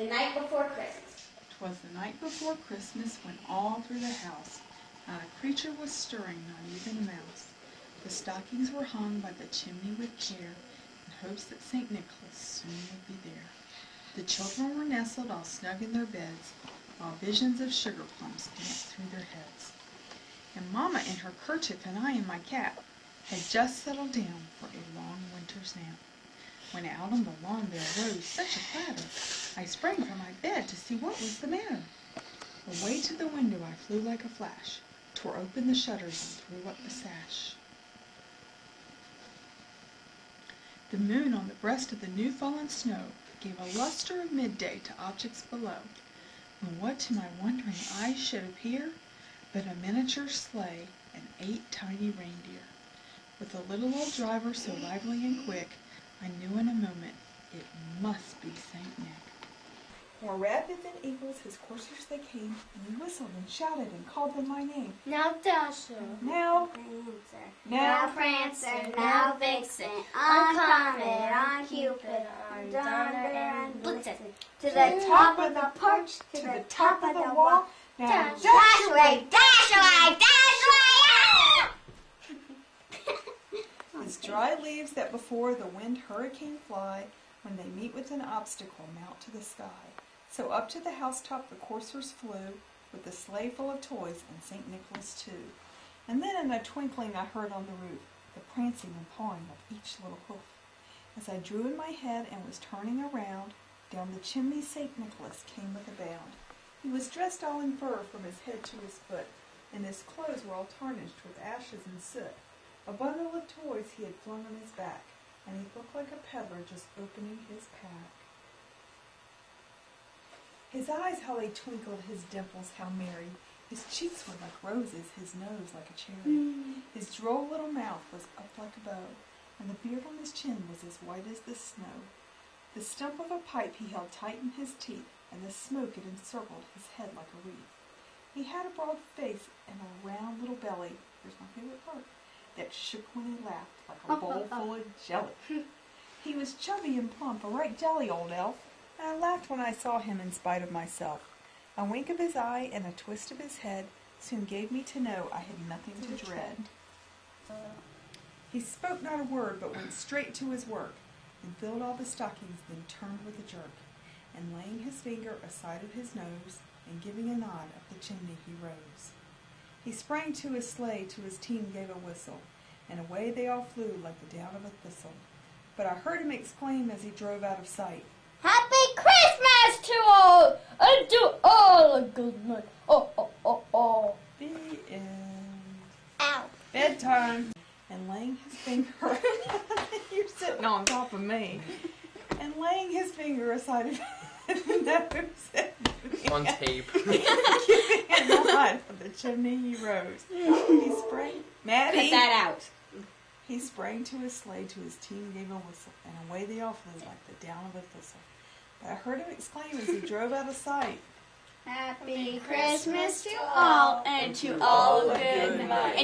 The night before Christmas. 'Twas the night before Christmas, when all through the house not a creature was stirring, not even a mouse. The stockings were hung by the chimney with care, in hopes that St. Nicholas soon would be there. The children were nestled all snug in their beds, while visions of sugar plums danced through their heads. And Mamma in her kerchief and I in my cap had just settled down for a long winter's nap. When out on the lawn there rose such a clatter, I sprang from my bed to see what was the matter. Away to the window I flew like a flash, tore open the shutters and threw up the sash. The moon on the breast of the new-fallen snow gave a luster of midday to objects below, and what to my wondering eyes should appear but a miniature sleigh and 8 tiny reindeer. With a little old driver so lively and quick, I knew in a moment it must be St. Nick. More rapid than eagles his coursers they came, and he whistled and shouted and called them by name. Now Dasher, Now Prancer, now Prancer, now Vixen, on Comet, on Cupid, on Donner and Blitzen, to the top of the porch, to the top of the wall, now dash away, dash away, dash away! As dry leaves that before the wind hurricane fly, when they meet with an obstacle, mount to the sky. So up to the housetop the coursers flew, with the sleigh full of toys, and St. Nicholas too. And then in a twinkling I heard on the roof the prancing and pawing of each little hoof. As I drew in my head and was turning around, down the chimney St. Nicholas came with a bound. He was dressed all in fur from his head to his foot, and his clothes were all tarnished with ashes and soot. A bundle of toys he had flung on his back, and he looked like a peddler just opening his pack. His eyes how they twinkled, his dimples how merry, his cheeks were like roses, his nose like a cherry. His droll little mouth was up like a bow, and the beard on his chin was as white as the snow. The stump of a pipe he held tight in his teeth, and the smoke had encircled his head like a wreath. He had a broad face and a round little belly, here's my favorite part, that shook when he laughed like a bowl full of jelly. He was chubby and plump, a right jolly old elf, and I laughed when I saw him in spite of myself. A wink of his eye and a twist of his head soon gave me to know I had nothing to dread. He spoke not a word, but went straight to his work, and filled all the stockings, then turned with a jerk, and laying his finger aside of his nose, and giving a nod up the chimney he rose. He sprang to his sleigh, to his team gave a whistle, and away they all flew like the down of a thistle. But I heard him exclaim as he drove out of sight, Happy Christmas to all, and to all a good night. Oh, oh, oh, oh. The end. Ow. Bedtime. And laying his finger, you're sitting on top of me, and laying his finger aside of his nose, On tape. giving a nod of the chimney he rose. He sprang, Maddie. Cut that out. He sprang to his sleigh, to his team gave a whistle, and away they all flew like the down of a thistle. But I heard him exclaim as he drove out of sight, Happy Christmas to all, and to all a good night.